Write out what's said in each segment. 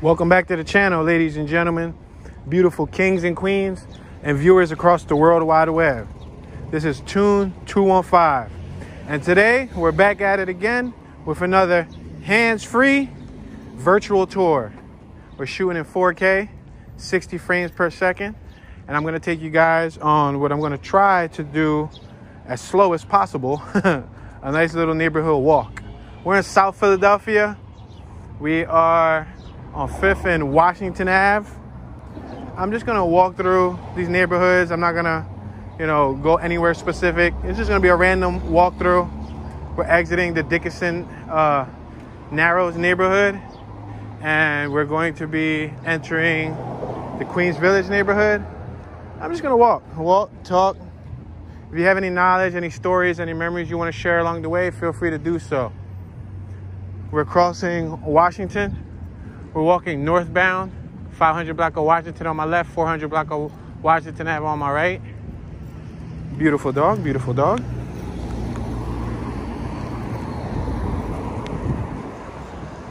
Welcome back to the channel, ladies and gentlemen, beautiful kings and queens, and viewers across the World Wide Web. This is Tune 215, and today we're back at it again with another hands-free virtual tour. We're shooting in 4K, 60 frames per second, and I'm going to take you guys on what I'm going to try to do as slow as possible, a nice little neighborhood walk. We're in South Philadelphia. We are on 5th and Washington Ave. I'm just gonna walk through these neighborhoods. I'm not gonna, go anywhere specific. It's just gonna be a random walkthrough. We're exiting the Dickinson Narrows neighborhood, and we're going to be entering the Queens Village neighborhood. I'm just gonna walk, talk. If you have any knowledge, any stories, any memories you want to share along the way, feel free to do so. We're crossing Washington. We're walking northbound, 500 block of Washington on my left, 400 block of Washington Ave on my right. Beautiful dog, beautiful dog.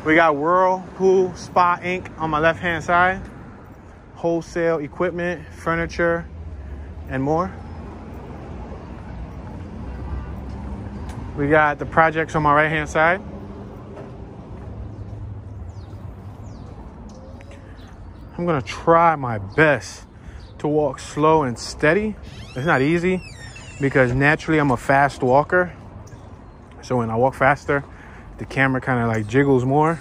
We got Whirlpool Spa Inc. on my left-hand side. Wholesale equipment, furniture, and more. We got the projects on my right-hand side. I'm gonna try my best to walk slow and steady. It's not easy because naturally I'm a fast walker. So when I walk faster, the camera kind of like jiggles more.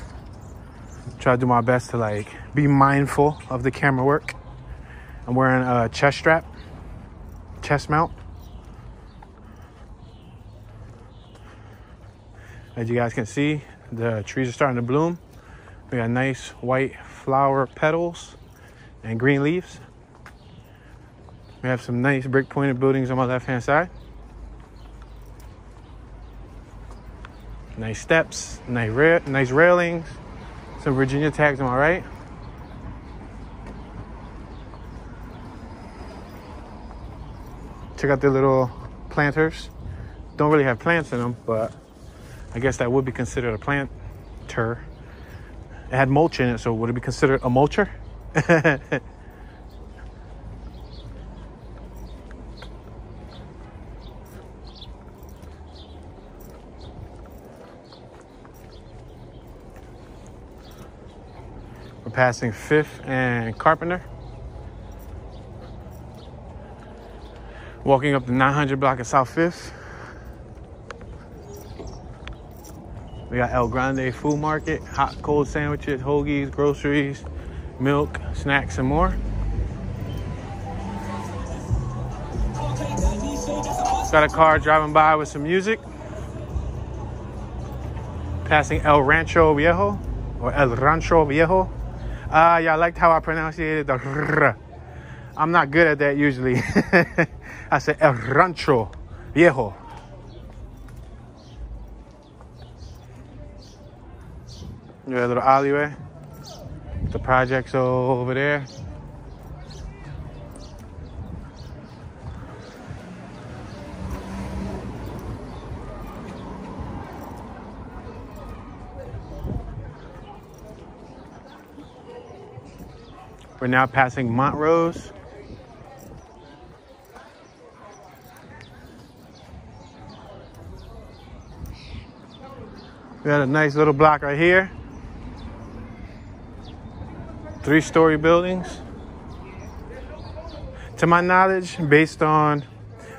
Try to do my best to be mindful of the camera work. I'm wearing a chest strap, chest mount. As you guys can see, the trees are starting to bloom. We got nice white flower petals and green leaves. We have some nice brick pointed buildings on my left hand side. Nice steps, nice railings, some Virginia tags on my right. Check out the little planters. Don't really have plants in them, but I guess that would be considered a planter. It had mulch in it, so would it be considered a mulcher? We're passing 5th and Carpenter. Walking up the 900 block of South 5th. We got El Grande Food Market, hot, cold sandwiches, hoagies, groceries, milk, snacks, and more. Got a car driving by with some music. Passing El Rancho Viejo, or El Rancho Viejo. Y'all liked how I pronounced the r. I'm not good at that usually. I said El Rancho Viejo. We got a little alleyway. The project's over there. We're now passing Montrose. We got a nice little block right here. 3-story buildings. To my knowledge, based on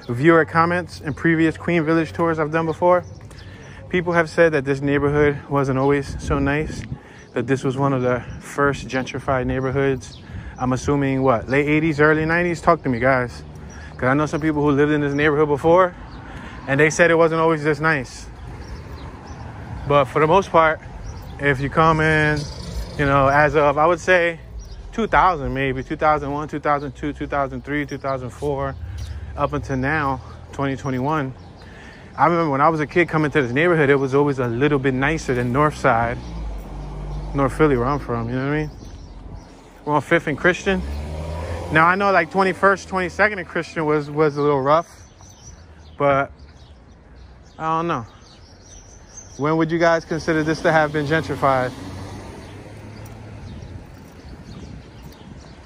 viewer comments and previous Queen Village tours I've done before, people have said that this neighborhood wasn't always so nice, that this was one of the first gentrified neighborhoods. I'm assuming, what, late 80s, early 90s? Talk to me, guys. Because I know some people who lived in this neighborhood before, and they said it wasn't always this nice. But for the most part, if you come in, as of, I would say, 2000 maybe, 2001, 2002, 2003, 2004, up until now, 2021. I remember when I was a kid coming to this neighborhood, it was always a little bit nicer than North Side, North Philly, where I'm from, you know what I mean? We're on 5th and Christian. Now, I know 21st, 22nd and Christian was a little rough, but I don't know. When would you guys consider this to have been gentrified?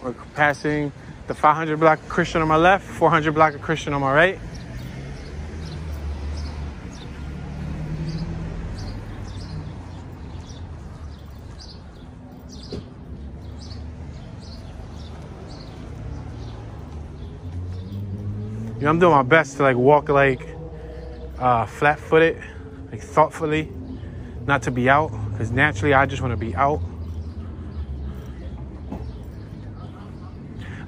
We're passing the 500 block of Christian on my left, 400 block of Christian on my right. You know, I'm doing my best to like walk like flat-footed, like thoughtfully, not to be out, because naturally I just want to be out.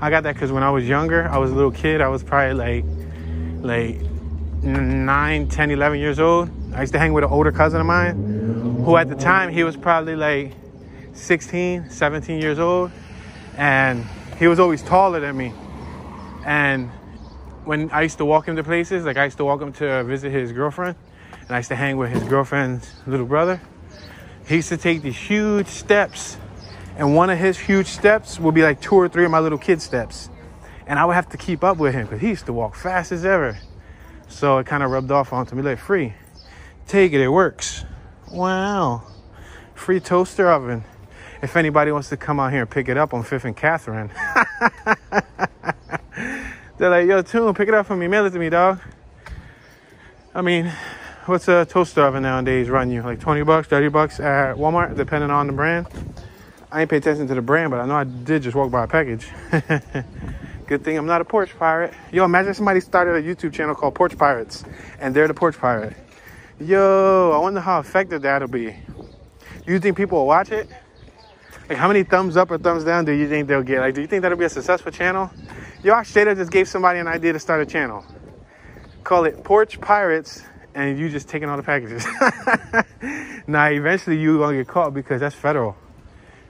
I got that because when I was younger, I was a little kid. I was probably like 9, 10, 11 years old. I used to hang with an older cousin of mine who at the time, he was probably like 16, 17 years old. And he was always taller than me. And when I used to walk him to places, like I used to walk him to visit his girlfriend, and I used to hang with his girlfriend's little brother. He used to take these huge steps, and one of his huge steps would be like 2 or 3 of my little kid steps. And I would have to keep up with him because he used to walk fast as ever. So it kind of rubbed off onto me like, free, take it, it works. Wow. Free toaster oven. If anybody wants to come out here and pick it up on 5th and Catherine. They're like, yo, Toon, pick it up for me. Mail it to me, dog. I mean, what's a toaster oven nowadays run you? Like 20 bucks, 30 bucks at Walmart, depending on the brand. I ain't pay attention to the brand, but I know I did just walk by a package. Good thing I'm not a porch pirate. Yo, imagine somebody started a YouTube channel called Porch Pirates, and they're the porch pirate. Yo, I wonder how effective that'll be. Do you think people will watch it? Like, how many thumbs up or thumbs down do you think they'll get? Like, do you think that'll be a successful channel? Yo, I straight up just gave somebody an idea to start a channel. Call it Porch Pirates, and you just taking all the packages. Nah, eventually you're gonna get caught because that's federal.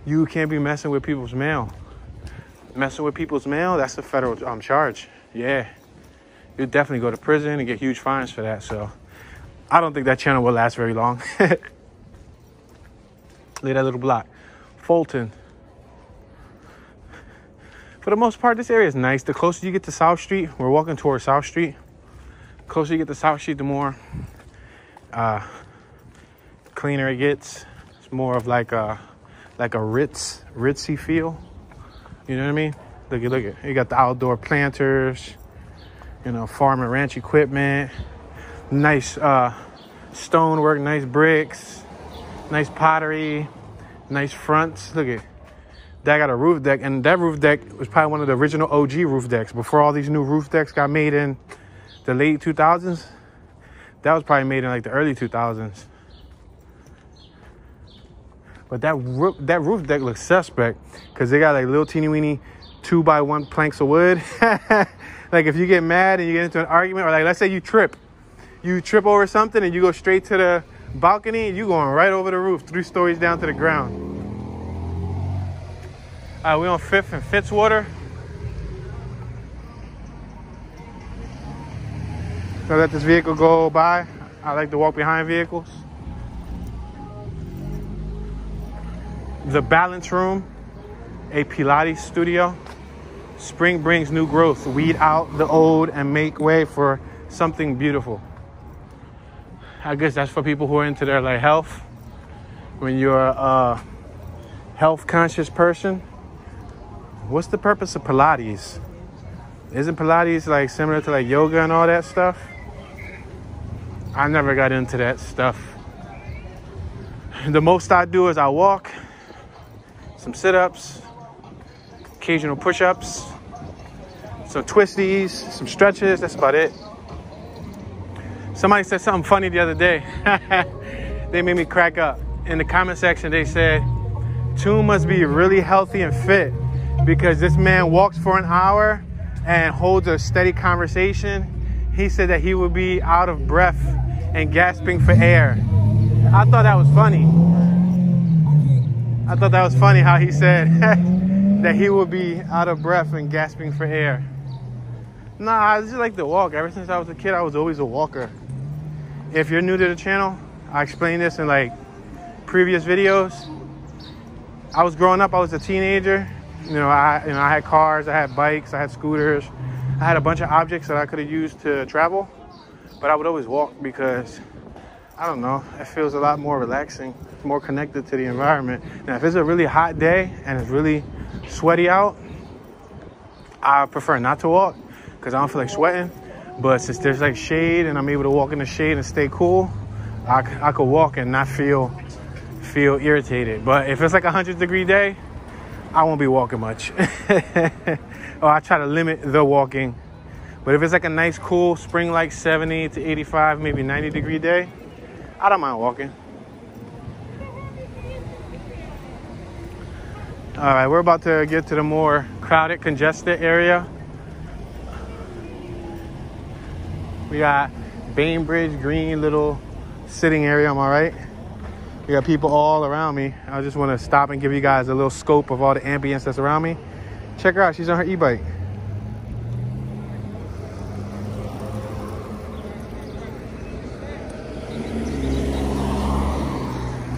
You can't be messing with people's mail. Messing with people's mail, that's a federal charge. Yeah. You'll definitely go to prison and get huge fines for that. So I don't think that channel will last very long. Look at that little block. Fulton. For the most part, this area is nice. The closer you get to South Street, we're walking towards South Street. The closer you get to South Street, the more cleaner it gets. It's more of like a ritzy feel. You know what I mean? Look at. You got the outdoor planters, you know, farm and ranch equipment, nice stonework, nice bricks, nice pottery, nice fronts. Look at that. Got a roof deck, and that roof deck was probably one of the original OG roof decks before all these new roof decks got made in the late 2000s. That was probably made in like the early 2000s. But that roof deck looks suspect because they got like little teeny weeny 2x1 planks of wood. Like if you get mad and you get into an argument, or like let's say you trip over something and you go straight to the balcony and you going right over the roof, 3 stories down to the ground. We're on 5th and Fitzwater. So let this vehicle go by. I like to walk behind vehicles. The Balance Room, a Pilates studio. Spring brings new growth. Weed out the old and make way for something beautiful. I guess that's for people who are into their like health. When you're a health conscious person, what's the purpose of Pilates? Isn't Pilates like similar to like yoga and all that stuff? I never got into that stuff. The most I do is I walk, some sit-ups, occasional push-ups, some twisties, some stretches. That's about it. Somebody said something funny the other day. They made me crack up. In the comment section, they said, Toon must be really healthy and fit because this man walks for an hour and holds a steady conversation. He said that he would be out of breath and gasping for air. I thought that was funny. I thought that was funny how he said that he would be out of breath and gasping for air. Nah, I just like to walk. Ever since I was a kid, I was always a walker. If you're new to the channel, I explained this in like previous videos. I was growing up, I was a teenager. I had cars, I had bikes, I had scooters. I had a bunch of objects that I could have used to travel, but I would always walk because, I don't know, it feels a lot more relaxing, more connected to the environment. Now, if it's a really hot day and it's really sweaty out, I prefer not to walk because I don't feel like sweating. But since there's like shade and I'm able to walk in the shade and stay cool, I could walk and not feel irritated. But if it's like a 100-degree day, I won't be walking much. Or I try to limit the walking. But if it's like a nice, cool spring, like 70 to 85, maybe 90-degree day, I don't mind walking. All right, we're about to get to the more crowded, congested area. We got Bainbridge, green little sitting area, am I right? We got people all around me. I just want to stop and give you guys a little scope of all the ambience that's around me. Check her out, she's on her e-bike.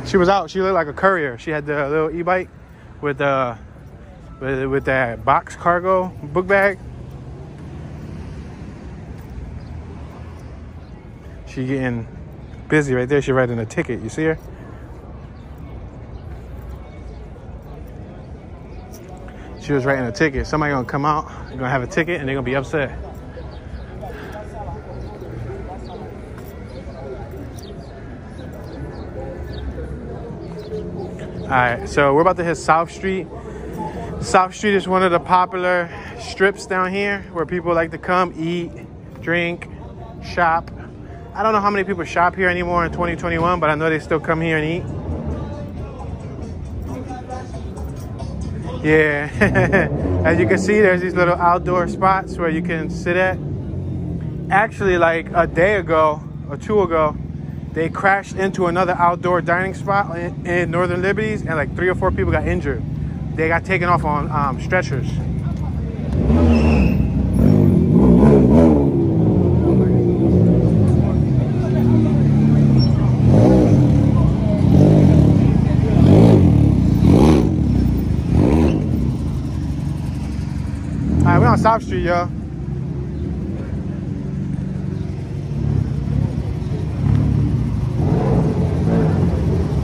She was out, she looked like a courier. She had the little e-bike with that box cargo book bag. She getting busy right there. She writing a ticket. You see her? She was writing a ticket. Somebody gonna come out, they're gonna have a ticket, and they're gonna be upset. All right, so we're about to hit South Street. South Street is one of the popular strips down here where people like to come eat, drink, shop. I don't know how many people shop here anymore in 2021, but I know they still come here and eat. Yeah, as you can see, there's these little outdoor spots where you can sit at. Actually, like a day ago or two ago, they crashed into another outdoor dining spot in Northern Liberties, and like 3 or 4 people got injured. They got taken off on stretchers. All right, we're on South Street, y'all.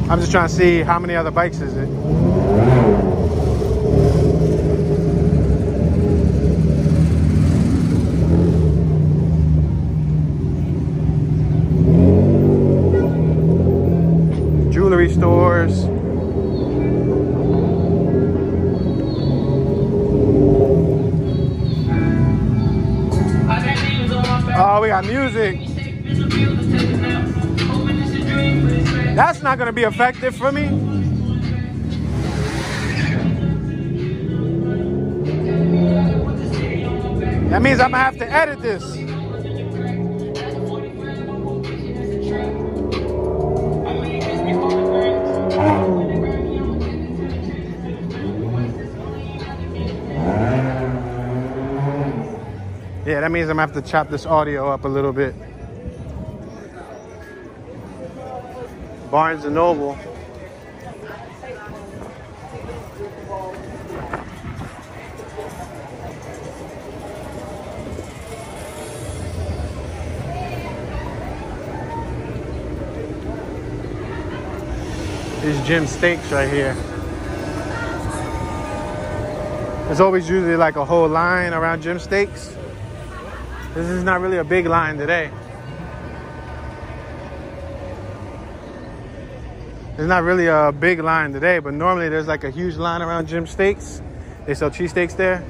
I'm just trying to see how many other bikes is it. Jewelry stores. Oh, we got music. That's not going to be effective for me. That means I'm going to have to edit this. Yeah, that means I'm going to have to chop this audio up a little bit. Barnes & Noble. These Jim Steaks right here. There's always usually like a whole line around Jim Steaks. This is not really a big line today. There's not really a big line today, but normally there's like a huge line around Jim Steaks. They sell cheesesteaks there.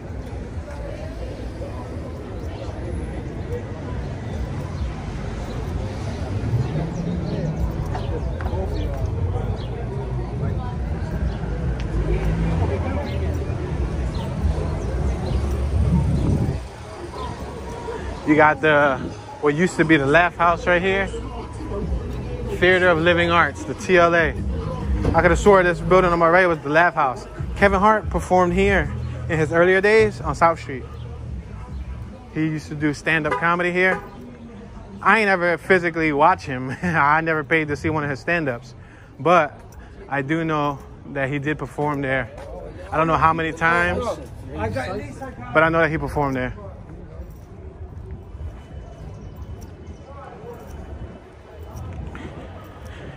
You got what used to be the Laugh House right here. Theater of Living Arts, the TLA. I could have swore this building on my right was the Laugh House. Kevin Hart performed here in his earlier days on South Street. He used to do stand-up comedy here. I ain't ever physically watch him. I never paid to see one of his stand-ups. But I do know that he did perform there. I don't know how many times, but I know that he performed there.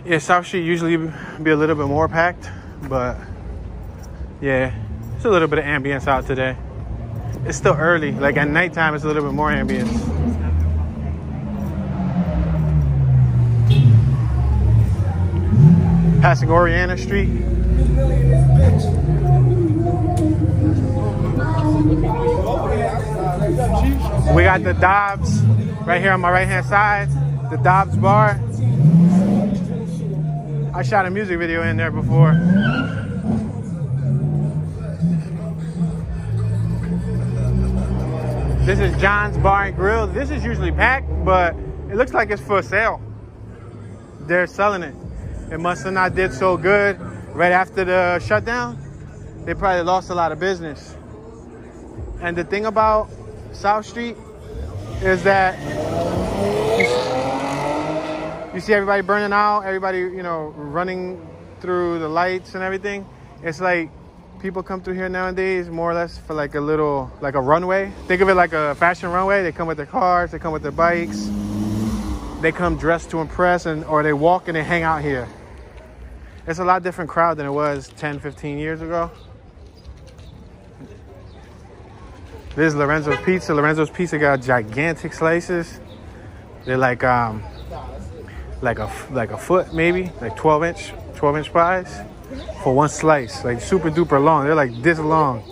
Yeah, South Street usually be a little bit more packed, but yeah, it's a little bit of ambience out today. It's still early. Like at nighttime, it's a little bit more ambience. Passing Oriana Street. We got the Dobbs right here on my right hand side. The Dobbs bar. I shot a music video in there before. This is John's Bar and Grill. This is usually packed, but it looks like it's for sale. They're selling it. It must have not did so good right after the shutdown. They probably lost a lot of business. And the thing about South Street is that you see everybody burning out, everybody, you know, running through the lights and everything. It's like people come through here nowadays more or less for like a little, like a runway. Think of it like a fashion runway. They come with their cars, they come with their bikes. They come dressed to impress, or they walk and they hang out here. It's a lot different crowd than it was 10, 15 years ago. This is Lorenzo's Pizza. Lorenzo's Pizza got gigantic slices. They're like a foot maybe, like 12 inch pies for one slice, like super duper long. They're like this long.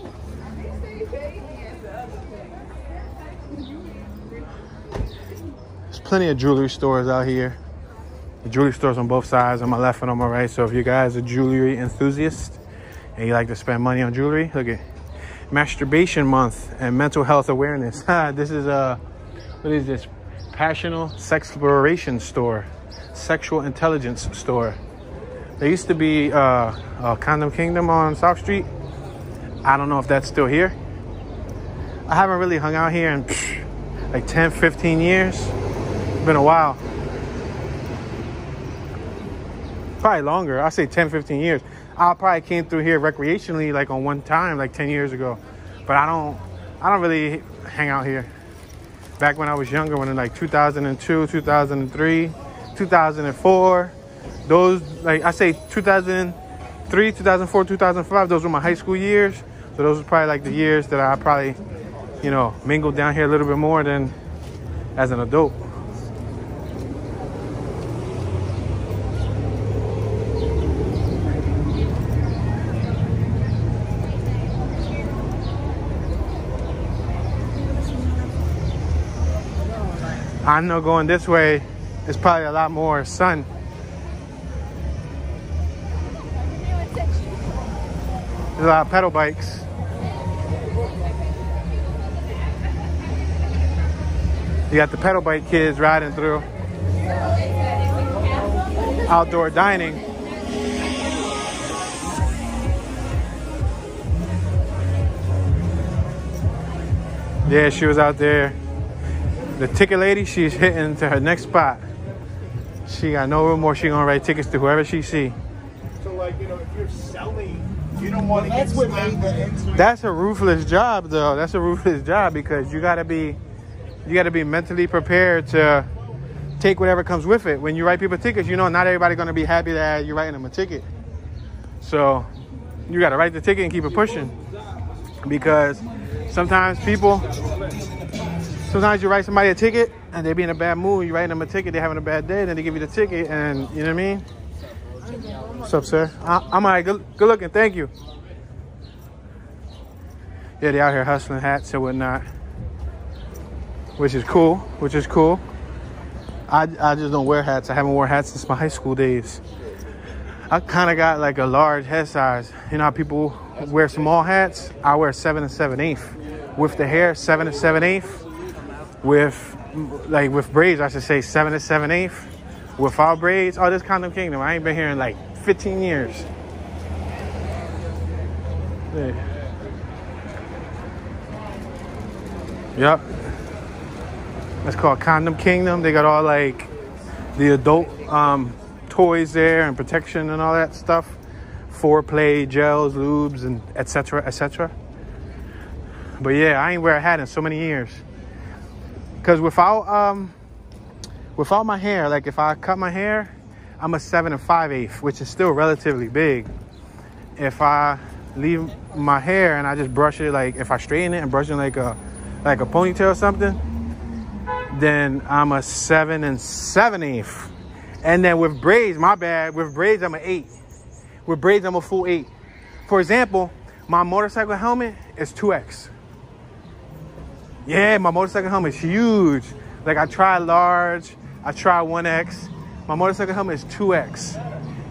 There's plenty of jewelry stores out here. The jewelry stores on both sides, on my left and on my right. So if you guys are jewelry enthusiast and you like to spend money on jewelry, look at Masturbation Month and Mental Health Awareness. This is what is this? Passional Sexploration Store, Sexual Intelligence Store. There used to be a Condom Kingdom on South Street. I don't know if that's still here. I haven't really hung out here in like 10, 15 years. It's been a while. Probably longer. I say 10, 15 years. I probably came through here recreationally like on one time, like 10 years ago. But I don't really hang out here. Back when I was younger, when in like 2002, 2003, 2004, those, like I say 2003, 2004, 2005, those were my high school years. So those were probably like the years that I probably, you know, mingled down here a little bit more than as an adult. I know going this way is probably a lot more sun. There's a lot of pedal bikes. You got the pedal bike kids riding through. Outdoor dining. Yeah, she was out there. The ticket lady, she's hitting to her next spot. She got no remorse. She gonna write tickets to whoever she see. So, like, you know, if you're selling, you don't want to get slammed. That's a ruthless job, though. That's a ruthless job because you gotta be mentally prepared to take whatever comes with it. When you write people tickets, you know, not everybody gonna be happy that you're writing them a ticket. So you gotta write the ticket and keep it pushing because sometimes you write somebody a ticket and they be in a bad mood. You write them a ticket, they're having a bad day, then they give you the ticket, and you know what I mean? What's up, sir? I'm all right. Good looking. Thank you. Yeah, they out here hustling hats and whatnot, which is cool. I just don't wear hats. I haven't worn hats since my high school days. I kind of got like a large head size. You know how people wear small hats? I wear 7 7/8. With the hair, 7 7/8. With braids, I should say 7 7/8. Without braids, oh, this Condom Kingdom. I ain't been here in like 15 years. Yeah. Yep. That's called Condom Kingdom. They got all like the adult toys there and protection and all that stuff. Foreplay, gels, lubes, and etc. etc. But yeah, I ain't wear a hat in so many years. Cause without my hair, like if I cut my hair, I'm a 7 5/8, which is still relatively big. If I leave my hair and I just brush it, like if I straighten it and brush it like a ponytail or something, then I'm a 7 7/8. And then with braids, my bad, with braids I'm an 8. With braids I'm a full 8. For example, my motorcycle helmet is 2X. Yeah, my motorcycle helmet is huge. Like I tried large, I tried 1X. My motorcycle helmet is 2X.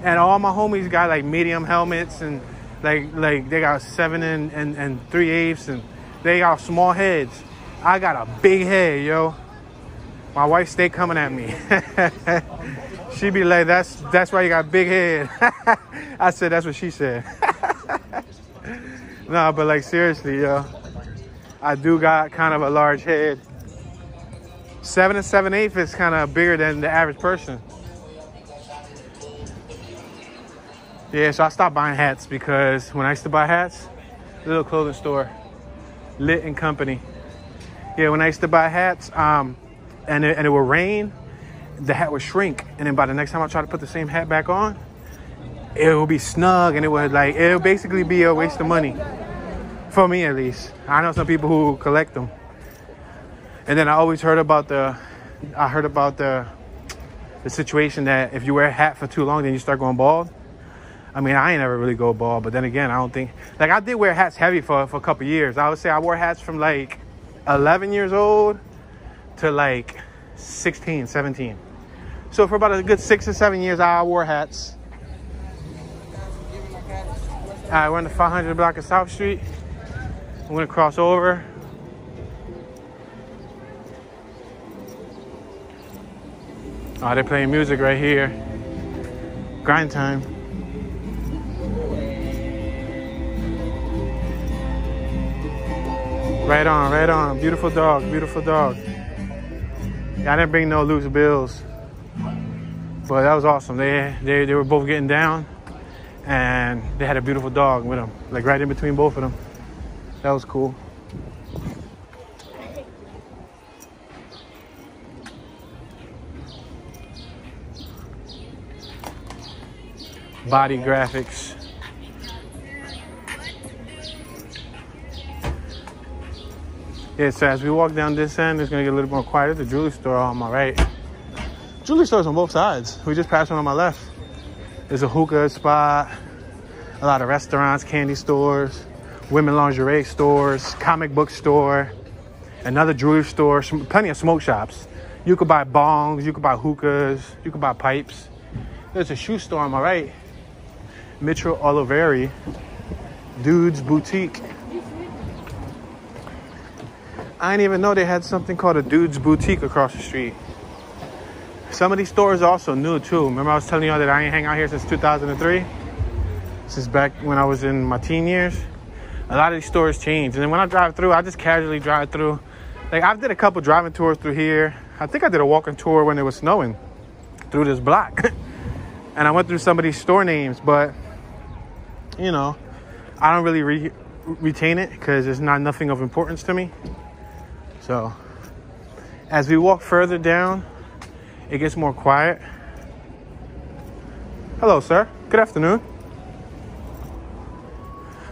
And all my homies got like medium helmets and like they got 7 and 3/8 and they got small heads. I got a big head, yo. My wife stay coming at me. She be like, that's why you got a big head. I said, that's what she said. No, but like seriously, yo. I do got kind of a large head. 7 7/8 is kind of bigger than the average person. Yeah, so I stopped buying hats because when I used to buy hats, little clothing store, Lit and Company. Yeah, when I used to buy hats, and it would rain, the hat would shrink, and then by the next time I try to put the same hat back on, it would be snug, and it would basically be a waste of money. For me, at least. I know some people who collect them. And then I always heard about the situation that if you wear a hat for too long, then you start going bald. I mean, I ain't never really go bald, but then again, I don't think, like I did wear hats heavy for a couple years. I would say I wore hats from like 11 years old to like 16, 17. So for about a good 6 or 7 years, I wore hats. All right, we're in the 500 block of South Street. I'm gonna cross over. Oh, they're playing music right here. Grind time. Right on, right on. Beautiful dog, beautiful dog. Yeah, I didn't bring no loose bills, but that was awesome. They were both getting down, and they had a beautiful dog with them, like right in between both of them. That was cool. Body graphics. Yeah, so as we walk down this end, it's gonna get a little more quiet. There's a jewelry store on my right. Jewelry stores on both sides. We just passed one on my left. There's a hookah spot, a lot of restaurants, candy stores, women lingerie stores, comic book store, another jewelry store, plenty of smoke shops. You could buy bongs, you could buy hookahs, you could buy pipes. There's a shoe store on my right. Mitchell Oliveri, Dude's Boutique. I didn't even know they had something called a Dude's Boutique across the street. Some of these stores are also new too. Remember I was telling y'all that I ain't hang out here since 2003? Since back when I was in my teen years. A lot of these stores changed. And then when I drive through, I just casually drive through. Like I did a couple driving tours through here. I think I did a walking tour when it was snowing through this block. And I went through some of these store names, but you know, I don't really retain it because it's not nothing of importance to me. So as we walk further down, it gets more quiet. Hello, sir. Good afternoon.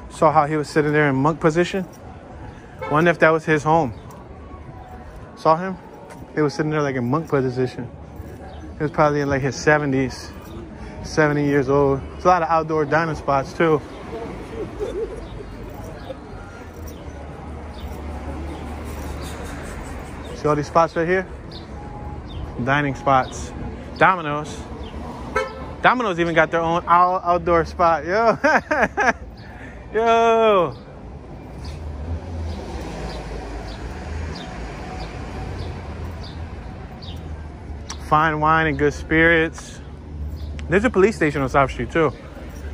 Saw how he was sitting there in monk position. Wonder if that was his home. Saw him? He was sitting there like in monk position. He was probably in like his 70s, 70 years old. There's a lot of outdoor dining spots too. See all these spots right here? Dining spots. Domino's. Domino's even got their own outdoor spot. Yo. Yo. Fine wine and good spirits. There's a police station on South Street too.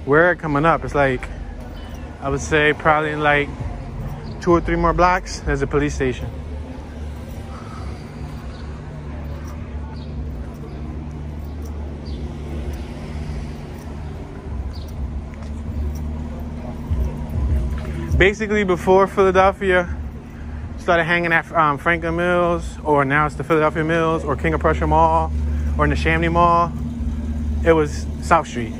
We're coming up. It's like, I would say probably in like 2 or 3 more blocks, there's a police station. Basically, before Philadelphia started hanging at Franklin Mills, or now it's the Philadelphia Mills, or King of Prussia Mall, or in the Neshaminy Mall, it was South Street.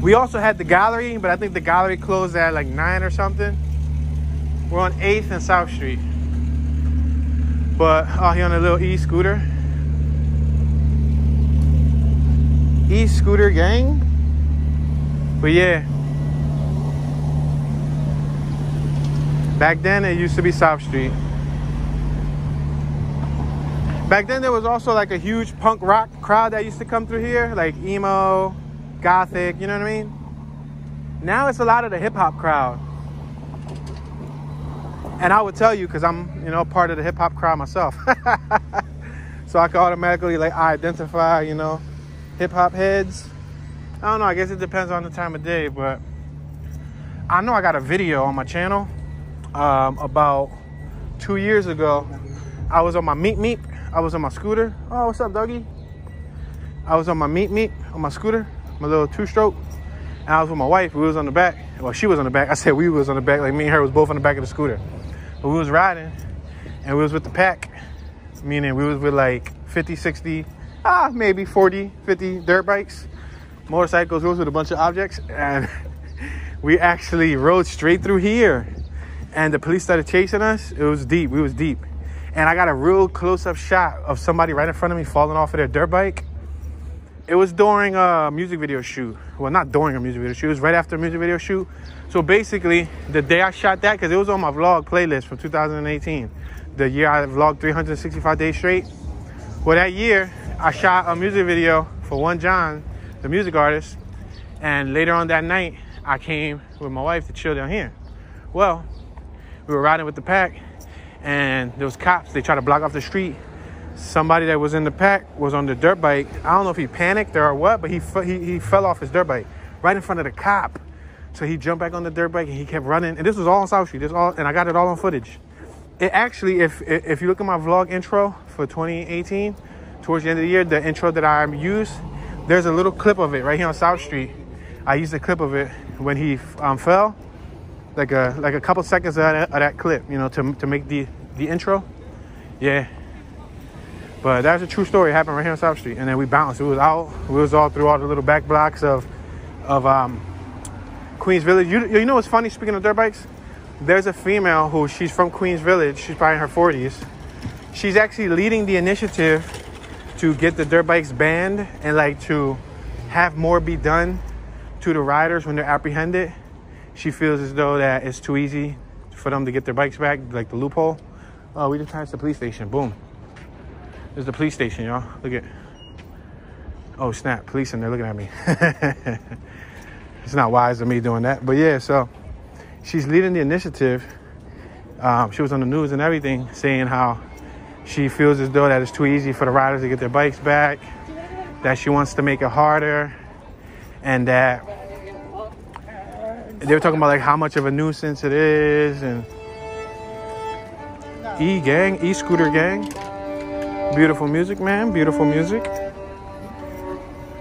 We also had the gallery, but I think the gallery closed at like 9 or something. We're on 8th and South Street. But out here on a little e-scooter. E-scooter gang. But yeah. Back then it used to be South Street. Back then there was also like a huge punk rock crowd that used to come through here. Like emo, gothic, you know what I mean? Now it's a lot of the hip hop crowd. And I would tell you, because I'm, you know, part of the hip hop crowd myself. So I can automatically like identify, you know, hip hop heads. I don't know, I guess it depends on the time of day, but I know I got a video on my channel about 2 years ago. I was on my meep. I was on my scooter. Oh, what's up, doggy? I was on my meep on my scooter, my little 2-stroke. And I was with my wife. We was on the back. Well, she was on the back. I said we was on the back. Like me and her was both on the back of the scooter. But we was riding, and we was with the pack. Meaning we was with like 50, 60, maybe 40, 50 dirt bikes, motorcycles. We was with a bunch of objects. And we actually rode straight through here. And the police started chasing us. It was deep. We was deep. And I got a real close-up shot of somebody right in front of me falling off of their dirt bike. It was during a music video shoot. Well, not during a music video shoot. It was right after a music video shoot. So basically, the day I shot that, because it was on my vlog playlist from 2018, the year I vlogged 365 days straight. Well, that year, I shot a music video for One John, the music artist. And later on that night, I came with my wife to chill down here. Well, we were riding with the pack, and there was cops. They tried to block off the street. Somebody that was in the pack was on the dirt bike. I don't know if he panicked or what, but he fell off his dirt bike right in front of the cop. So he jumped back on the dirt bike and he kept running. And this was all on South Street. And I got it all on footage. It actually, if you look at my vlog intro for 2018, towards the end of the year, the intro that I used, there's a little clip of it right here on South Street. I used a clip of it when he fell. Like a couple seconds of that clip, you know, to make the intro. Yeah. But that's a true story. It happened right here on South Street. And then we bounced. It was out. We was all through all the little back blocks of Queens Village. You know what's funny, speaking of dirt bikes? There's a female who, she's from Queens Village. She's probably in her 40s. She's actually leading the initiative to get the dirt bikes banned and like to have more be done to the riders when they're apprehended. She feels as though that it's too easy for them to get their bikes back, like the loophole. Oh, we just passed the police station. Boom. There's the police station, y'all. Look at. Oh, snap. Police in there looking at me. It's not wise of me doing that. But yeah, so she's leading the initiative. She was on the news and everything saying how she feels as though that it's too easy for the riders to get their bikes back, that she wants to make it harder, and that they were talking about like how much of a nuisance it is. And e-scooter gang. Beautiful music, man. Beautiful music.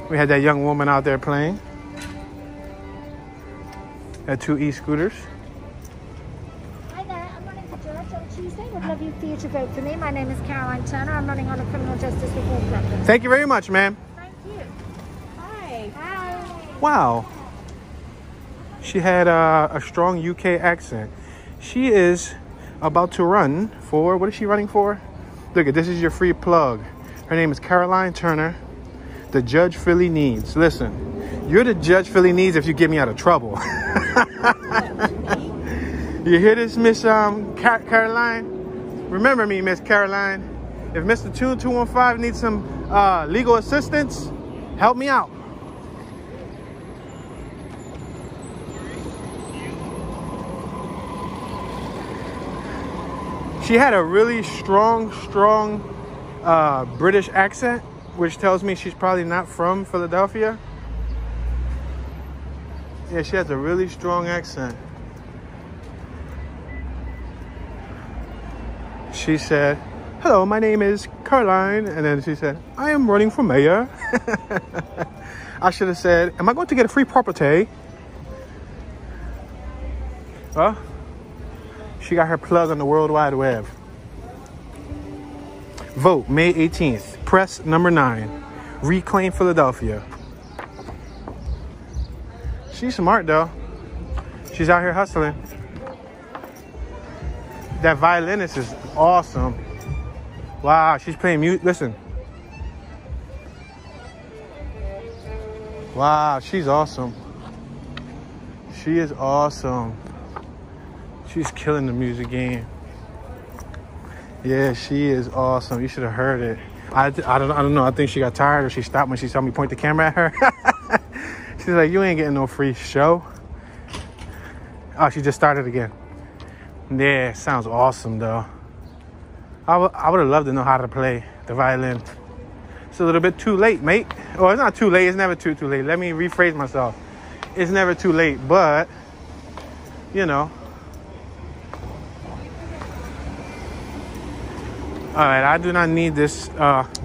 We had that young woman out there playing. Had 2 e-scooters. Hi there, I'm running for judge on Tuesday. Would love you for you to vote for me. My name is Caroline Turner. I'm running on a criminal justice reform program. Thank you very much, ma'am. Thank you. Hi. Hi. Wow. She had a strong UK accent. She is about to run for, what is she running for? Look, this is your free plug. Her name is Caroline Turner, the judge Philly needs. Listen, you're the judge Philly needs if you get me out of trouble. You hear this, Miss Caroline? Remember me, Miss Caroline. If Mr. 2215 needs some legal assistance, help me out. She had a really strong British accent, which tells me she's probably not from Philadelphia. Yeah, she has a really strong accent. She said, "Hello, my name is Caroline." And then she said, "I am running for mayor." I should have said, "Am I going to get a free property?" Well, she got her plug on the World Wide Web. Vote May 18th. Press number 9. Reclaim Philadelphia. She's smart though. She's out here hustling. That violinist is awesome. Wow, she's playing music. Listen. Wow, she's awesome. She is awesome. She's killing the music game. Yeah, she is awesome. You should have heard it. I don't know. I think she got tired or she stopped when she saw me point the camera at her. She's like, you ain't getting no free show. Oh, she just started again. Yeah, sounds awesome though. I would have loved to know how to play the violin. It's a little bit too late, mate. Well, it's not too late. It's never too late. Let me rephrase myself. It's never too late, but, you know. All right, I do not need this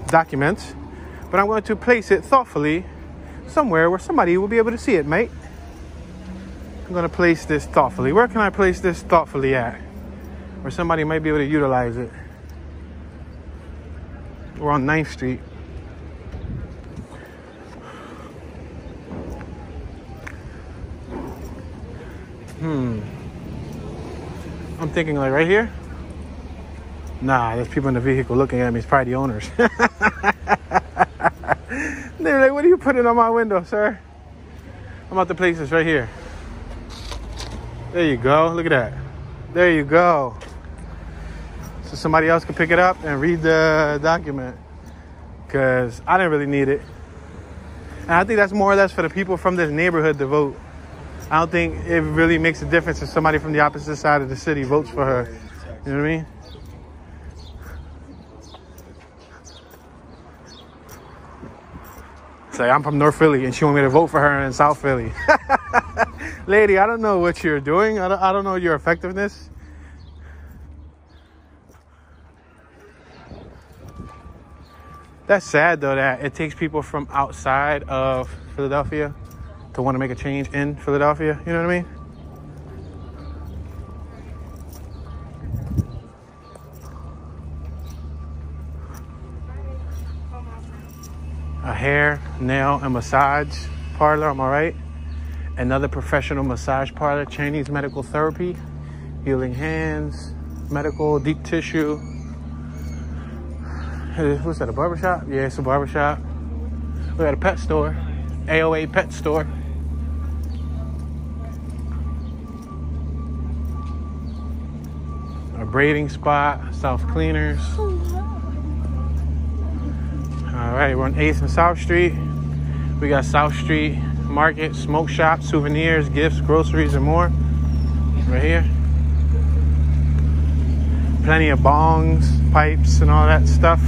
document, but I'm going to place it thoughtfully somewhere where somebody will be able to see it, mate. I'm going to place this thoughtfully. Where can I place this thoughtfully at? Where somebody might be able to utilize it. We're on 9th Street. I'm thinking like right here. Nah, there's people in the vehicle looking at me. It's probably the owners. They're like, what are you putting on my window, sir? I'm about to place this right here. There you go. Look at that. There you go. So somebody else can pick it up and read the document. Because I didn't really need it. And I think that's more or less for the people from this neighborhood to vote. I don't think it really makes a difference if somebody from the opposite side of the city votes for her. You know what I mean? Say, I'm from North Philly and she want me to vote for her in South Philly. Lady, I don't know what you're doing. I don't know your effectiveness. That's sad though that it takes people from outside of Philadelphia to want to make a change in Philadelphia. You know what I mean? A hair, nail, and massage parlor, am I right? Another professional massage parlor, Chinese medical therapy, healing hands, medical, deep tissue. What's that, a barbershop? Yeah, it's a barbershop. We got a pet store, AOA pet store. A braiding spot, self cleaners. All right, we're on 8th and South Street. We got South Street Market, smoke shop, souvenirs, gifts, groceries, and more. Right here. Plenty of bongs, pipes, and all that stuff.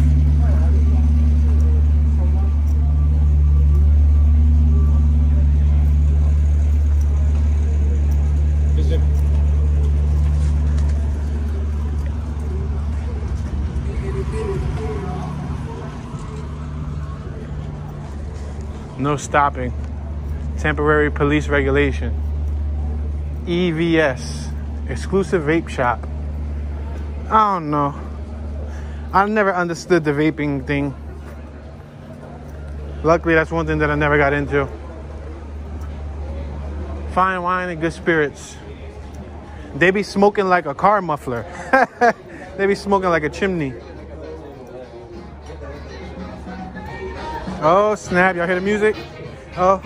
No stopping. Temporary police regulation. EVS. Exclusive vape shop. I don't know. I've never understood the vaping thing. Luckily, that's one thing that I never got into. Fine wine and good spirits. They be smoking like a car muffler. They be smoking like a chimney. Oh snap, y'all hear the music? Oh,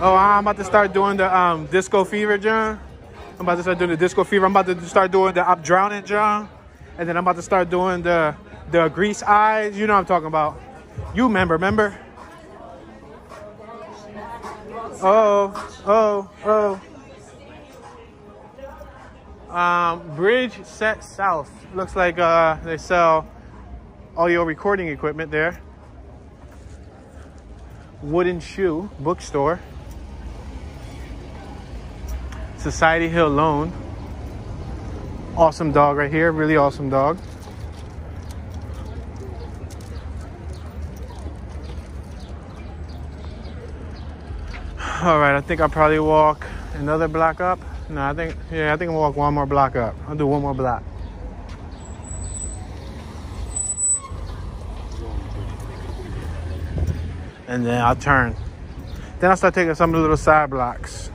I'm about to start doing the disco fever, John. I'm about to start doing the disco fever. I'm about to start doing the I'm drowning, John. And then I'm about to start doing the grease eyes. You know what I'm talking about. You remember? Oh. Bridge Set South. Looks like they sell audio recording equipment there. Wooden Shoe bookstore. Society Hill Loan. Awesome dog right here. Really awesome dog. All right, I think I'll probably walk another block up. No, I think I'll walk one more block up. I'll do one more block. And then I'll turn. Then I'll start taking some of the little side blocks.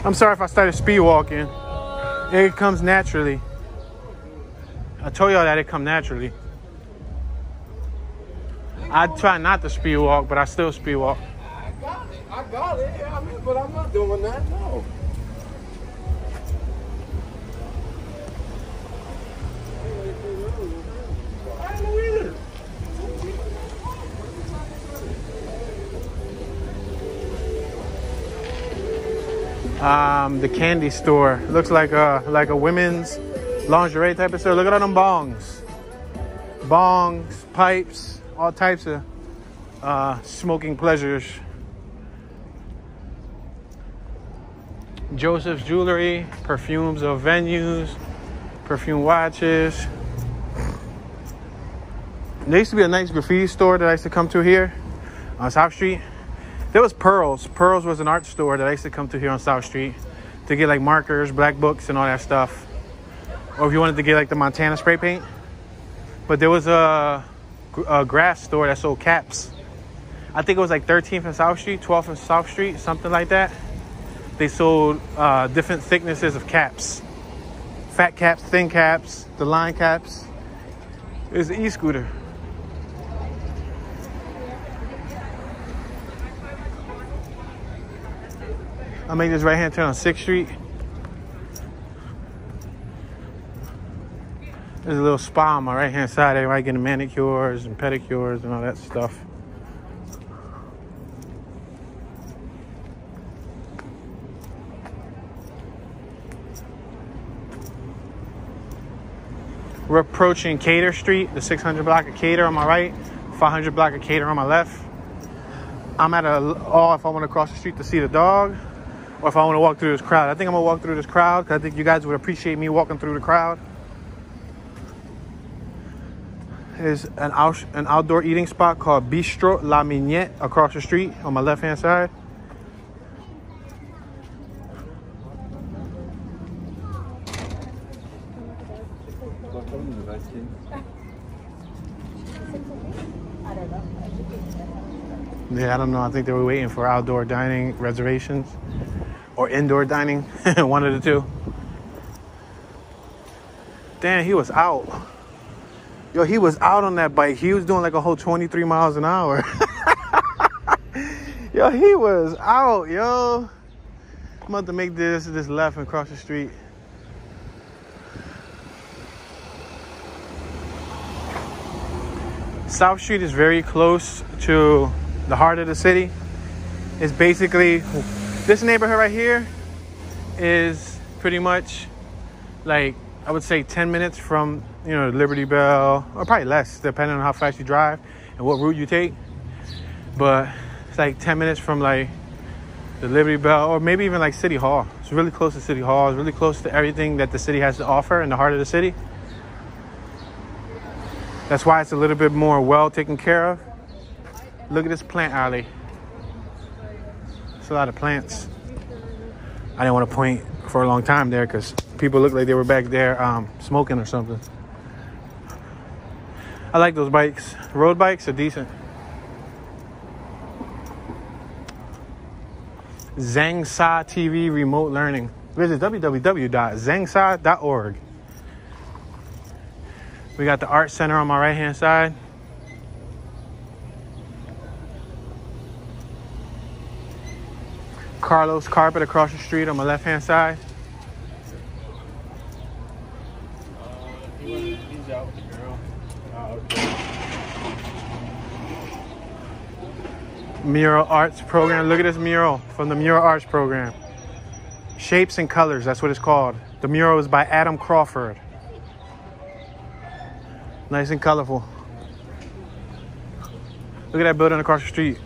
I'm sorry if I started speed walking. It comes naturally. I told y'all that it comes naturally. I try not to speed walk, but I still speed walk. I got it. Yeah, I mean, but I'm not doing that. No. I don't know either. The candy store looks like a women's lingerie type of store. Look at all them bongs, pipes, all types of smoking pleasures. Joseph's Jewelry, perfumes of venues, perfume watches. There used to be a nice graffiti store that I used to come to here on South Street. There was Pearls. Pearls was an art store that I used to come to here on South Street to get like markers, black books, and all that stuff. Or if you wanted to get like the Montana spray paint. But there was a grass store that sold caps. I think it was like 13th and South Street, 12th and South Street, something like that. They sold different thicknesses of caps. Fat caps, thin caps, the line caps. It was an e-scooter. I'll make this right-hand turn on 6th Street. There's a little spa on my right-hand side. Everybody getting manicures and pedicures and all that stuff. We're approaching Cedar Street, the 600 block of Cedar on my right, 500 block of Cedar on my left. I'm at all if I want to cross the street to see the dog, or if I want to walk through this crowd. I think I'm gonna walk through this crowd because I think you guys would appreciate me walking through the crowd. There's an outdoor eating spot called Bistro La Mignette across the street on my left-hand side. Yeah, I don't know. I think they were waiting for outdoor dining reservations or indoor dining, one of the two. Damn, he was out. Yo, he was out on that bike. He was doing like a whole 23 miles an hour. Yo, he was out, yo. I'm about to make this left and cross the street. South Street is very close to the heart of the city. It's basically, this neighborhood right here is pretty much like, I would say 10 minutes from, you know, Liberty Bell, or probably less, depending on how fast you drive and what route you take. But it's like 10 minutes from like the Liberty Bell, or maybe even like City Hall. It's really close to City Hall. It's really close to everything that the city has to offer in the heart of the city. That's why it's a little bit more well taken care of. Look at this plant alley. It's a lot of plants. I didn't want to point for a long time there because people looked like they were back there smoking or something. I like those bikes. Road bikes are decent. Zangsa TV remote learning. Visit www.zangsa.org. We got the art center on my right hand side. Carlos Carpet across the street on my left hand side. He's out with the girl. Mural arts program. Look at this mural from the mural arts program. Shapes and Colors, that's what it's called. The mural is by Adam Crawford. Nice and colorful. Look at that building across the street.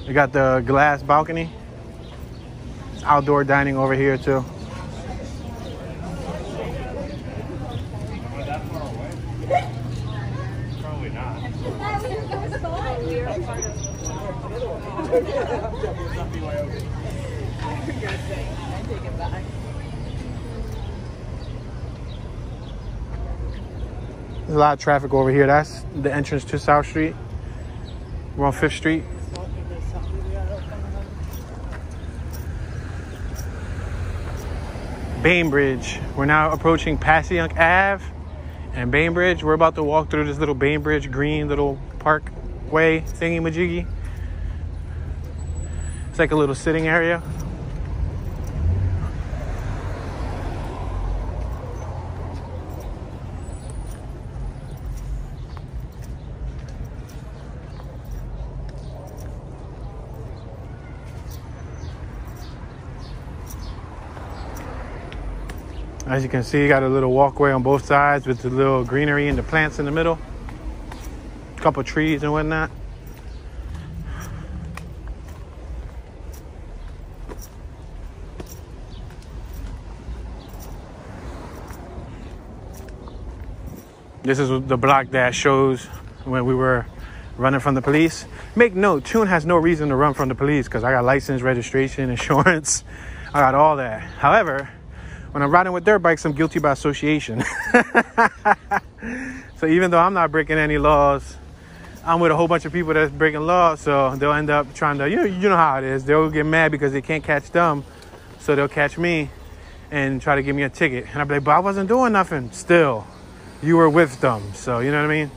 We got the glass balcony. It's outdoor dining over here too. Probably not. There's a lot of traffic over here. That's the entrance to South Street. We're on 5th Street. Bainbridge. We're now approaching Passyunk Ave and Bainbridge. We're about to walk through this little Bainbridge green little parkway thingy-majiggy. It's like a little sitting area. As you can see, you got a little walkway on both sides with the little greenery and the plants in the middle. A couple trees and whatnot. This is the block that shows when we were running from the police. Make note, Tune has no reason to run from the police because I got license, registration, insurance. I got all that. However, when I'm riding with dirt bikes, I'm guilty by association. So even though I'm not breaking any laws, I'm with a whole bunch of people that's breaking laws. So they'll end up trying to, you know how it is. They'll get mad because they can't catch them. So they'll catch me and try to give me a ticket. And I'll be like, but I wasn't doing nothing. Still, you were with them. So, you know what I mean?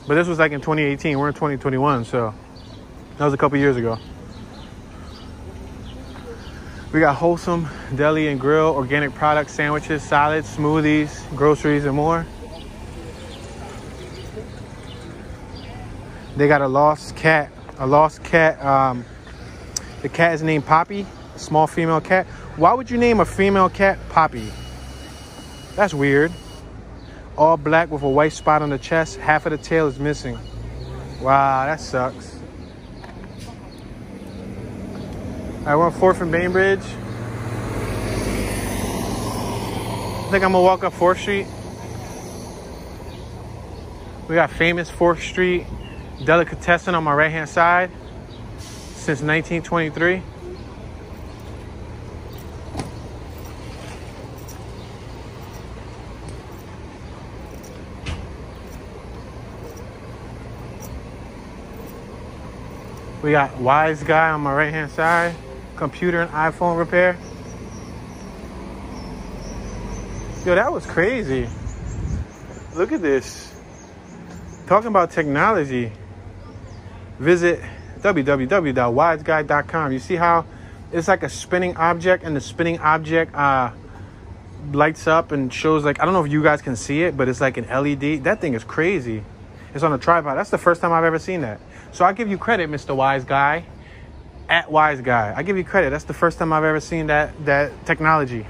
But this was like in 2018. We're in 2021. So that was a couple years ago. We got wholesome deli and grill, organic products, sandwiches, salads, smoothies, groceries, and more. They got a lost cat. The cat is named Poppy, a small female cat. Why would you name a female cat Poppy? That's weird. All black with a white spot on the chest. Half of the tail is missing. Wow, that sucks. All right, we're on 4th and Bainbridge. I think I'm gonna walk up 4th Street. We got famous 4th Street delicatessen on my right-hand side since 1923. We got Wise Guy on my right-hand side. Computer and iPhone repair. Yo, that was crazy. Look at this. Talking about technology. Visit www.wiseguy.com. You see how it's like a spinning object, and the spinning object lights up and shows, like, I don't know if you guys can see it, but it's like an LED. That thing is crazy. It's on a tripod. That's the first time I've ever seen that. So I give you credit, Mr. Wise Guy. At Wise Guy, I give you credit. That's the first time I've ever seen that technology.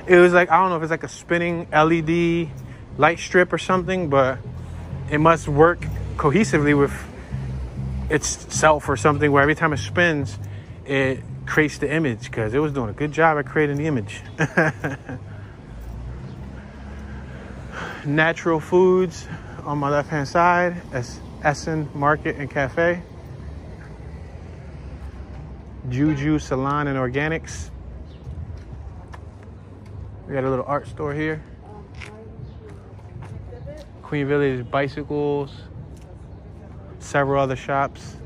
It was like, I don't know if it's like a spinning LED light strip or something, but it must work cohesively with itself or something, where every time it spins, it creates the image, because it was doing a good job at creating the image. Natural foods on my left-hand side. Essen Market and Cafe. Juju Salon and Organics. We got a little art store here. Queen Village Bicycles. Several other shops.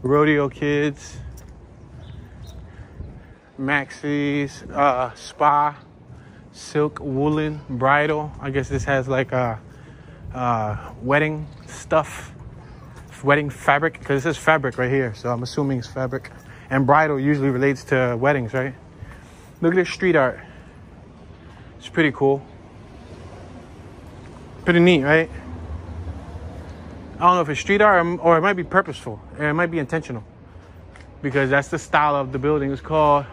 Rodeo Kids. Maxie's. Spa. Silk Woolen Bridal. I guess this has like a wedding stuff, wedding fabric, because it says fabric right here, so I'm assuming it's fabric. And bridal usually relates to weddings, right? Look at this street art. It's pretty cool. Pretty neat, right? I don't know if it's street art or it might be purposeful. It might be intentional, because that's the style of the building. It's called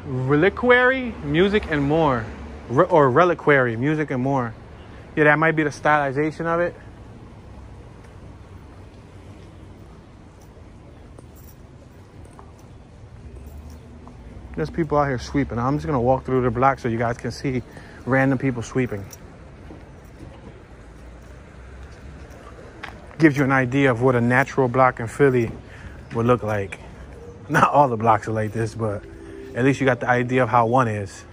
Reliquary Music and More, or Reliquary Music and More. Yeah, that might be the stylization of it. There's people out here sweeping. I'm just gonna walk through the block so you guys can see random people sweeping. Gives you an idea of what a natural block in Philly would look like. Not all the blocks are like this, but At least you got the idea of how one is.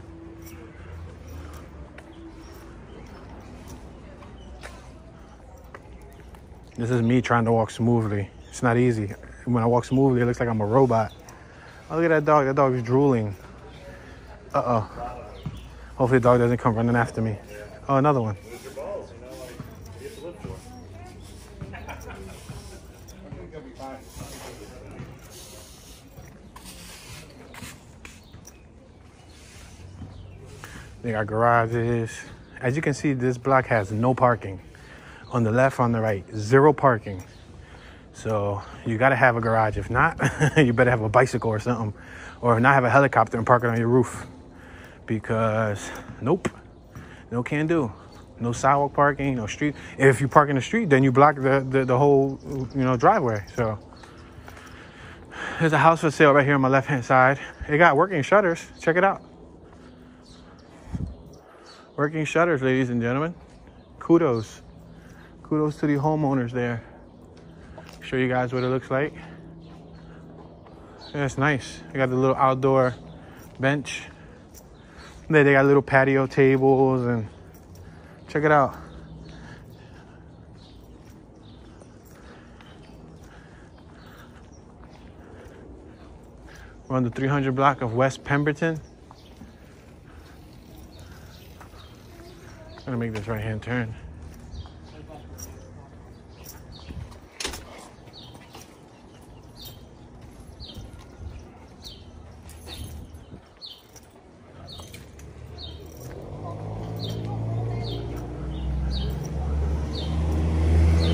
This is me trying to walk smoothly. It's not easy. When I walk smoothly, it looks like I'm a robot. Oh, look at that dog. That dog is drooling. Uh-oh. Hopefully the dog doesn't come running after me. Oh, another one. They got garages. As you can see, this block has no parking. On the left, on the right, zero parking. So you gotta have a garage. If not, you better have a bicycle or something. Or not have a helicopter and park it on your roof. Because, nope, no can do. No sidewalk parking, no street. If you park in the street, then you block the whole, driveway. So there's a house for sale right here on my left-hand side. It got working shutters. Check it out. Working shutters, ladies and gentlemen. Kudos. Kudos to the homeowners there. Show you guys what it looks like. Yeah, it's nice. They got the little outdoor bench. They got little patio tables and check it out. We're on the 300 block of West Pemberton. I'm gonna make this right-hand turn.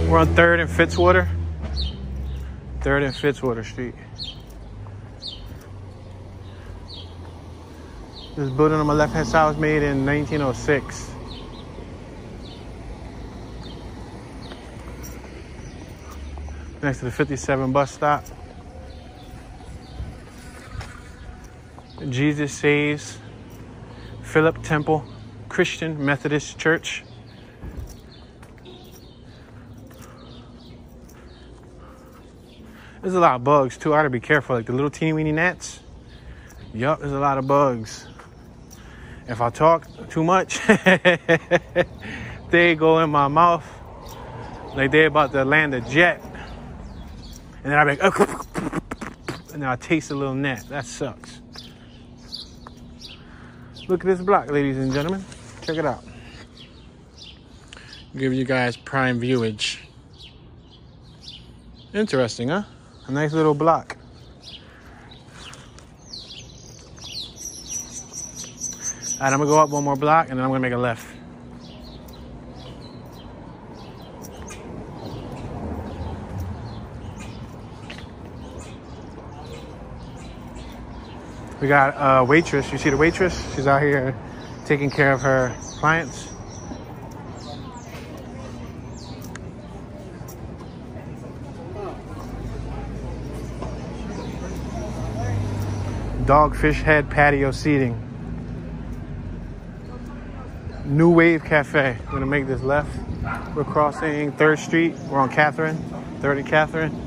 We're on 3rd and Fitzwater. 3rd and Fitzwater Street. This building on my left-hand side was made in 1906. Next to the 57 bus stop. Jesus Saves. Philip Temple Christian Methodist Church. There's a lot of bugs too. I gotta be careful. Like the little teeny weeny gnats. Yup, there's a lot of bugs. If I talk too much, they go in my mouth like they're about to land a jet. And then I'll be like, and then I'll taste a little gnat. That sucks. Look at this block, ladies and gentlemen. Check it out. Give you guys prime viewage. Interesting, huh? A nice little block. All right, I'm gonna go up one more block and then I'm gonna make a left. We got a waitress. You see the waitress? She's out here taking care of her clients. Dogfish Head patio seating. New Wave Cafe. We're gonna make this left. We're crossing 3rd Street. We're on Catherine, 3rd and Catherine.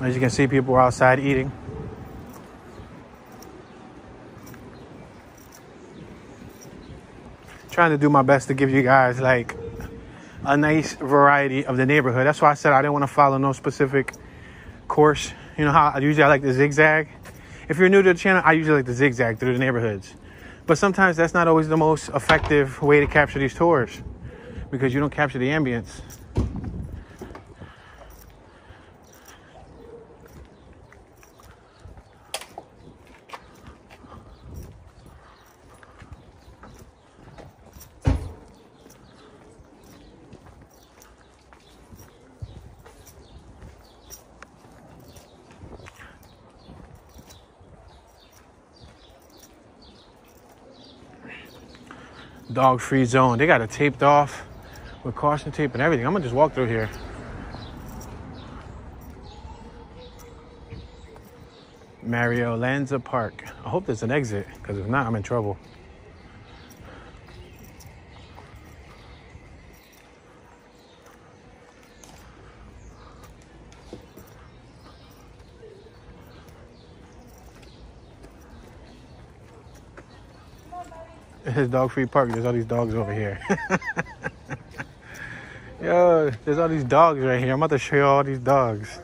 As you can see, people are outside eating. Trying to do my best to give you guys like a nice variety of the neighborhood. That's why I said I didn't want to follow no specific course. You know how I like to zigzag. If you're new to the channel, I usually like to zigzag through the neighborhoods. But sometimes that's not always the most effective way to capture these tours because you don't capture the ambience. Dog free zone. They got it taped off with caution tape and everything. I'm gonna just walk through here. Mario Lanza Park. I hope there's an exit, because if not, I'm in trouble. It's dog-free park. There's all these dogs over here. Yo, there's all these dogs right here. I'm about to show you all these dogs.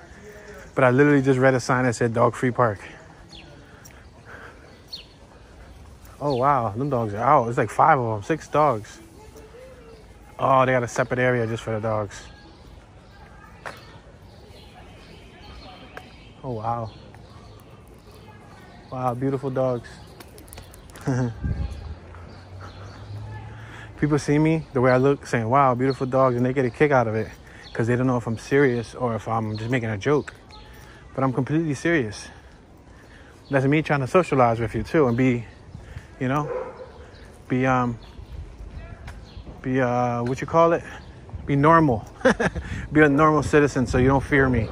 But I literally just read a sign that said dog-free park. Oh, wow. Them dogs are out. It's like 5 of them. 6 dogs. Oh, they got a separate area just for the dogs. Oh, wow. Wow, beautiful dogs. People see me, the way I look, saying, wow, beautiful dogs, and they get a kick out of it because they don't know if I'm serious or if I'm just making a joke. But I'm completely serious. That's me trying to socialize with you, too, and be, you know, what you call it? Be normal. Be a normal citizen so you don't fear me.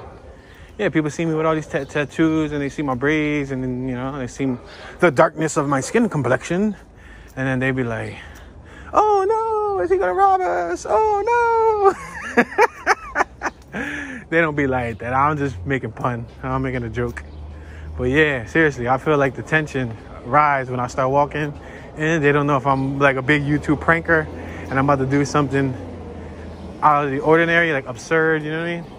Yeah, people see me with all these tattoos, and they see my braids, and then, you know, they see the darkness of my skin complexion, and then they be like, oh no, is he gonna rob us? Oh no. They don't be like that. I'm just making fun. I'm making a joke. But yeah, seriously, I feel like the tension rise when I start walking, and they don't know if I'm like a big YouTube pranker and I'm about to do something out of the ordinary, like absurd, you know what I mean?